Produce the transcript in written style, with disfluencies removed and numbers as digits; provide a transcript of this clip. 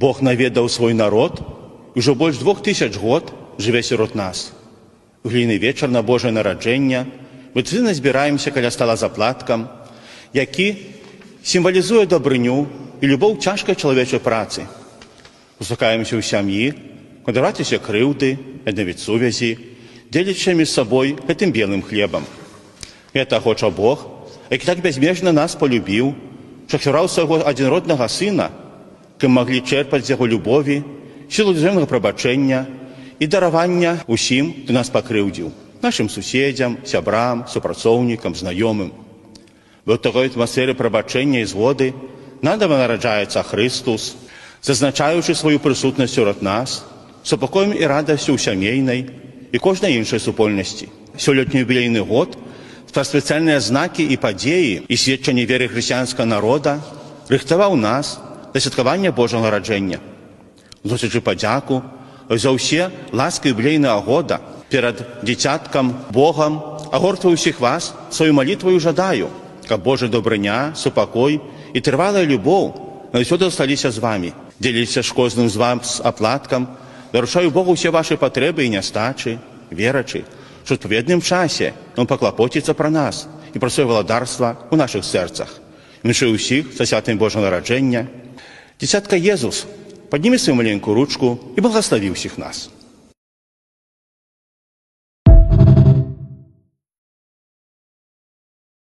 Бог наведаў свой народ, і ўжо больш 2000 год жыве сярод нас. У гліны вечар на Божае нараджэнне мы традыцыйна збіраемся каля стала з аплаткам, які сімвалізуе дабрыню і любоў цяжкай чалавечай працы. Сустракаемся ў сям'і, квадраціся крыўды, аднавіць сувязі, дзелячы між сабой гэтым белым хлебам. Гэта хоча Бог, які так бязмежна нас полюбіў, що хвяраў свайго адзінроднага сына, кым маглі чэрпаць з яго любові, сілу душэўнага прабачэння і даравання усім, хто нас пакрыўдзіў, нашым суседзям, сябрам, супрацоўнікам, знаёмым. В такой атмасферы прабачэння і згоды нанова нараджаецца Христос, зазначаючы сваю прысутнасць сярод нас, супакоем і радасцю ў сямейнай і кожнай іншай супольнасці. Сёлетні юбілейны год пра спецыяльныя знакі і падзеі і сведчанні веры хрысціянскага народа рыхтаваў нас да святкавання Божага нараджэння. Зносячы падзяку за ўсе ласкі юбілейнага года перад дзіцяткам Богам, агортваю ўсіх вас сваю малітваю жадаю, каб Божа добрыня, супакой і трывалая любоў назаўсёды засталіся з вамі. Дзеліся ж кожным з вас аплаткам, даручаю Богу ўсе вашы патрэбы і нястачы, верачы, що в відповіднім часі Він поклопотиться про нас і про своє владарство у наших серцях. Віншую усіх за святим Божого народження. Десятка Єсус, підніми свою маленьку ручку і благослови всіх нас.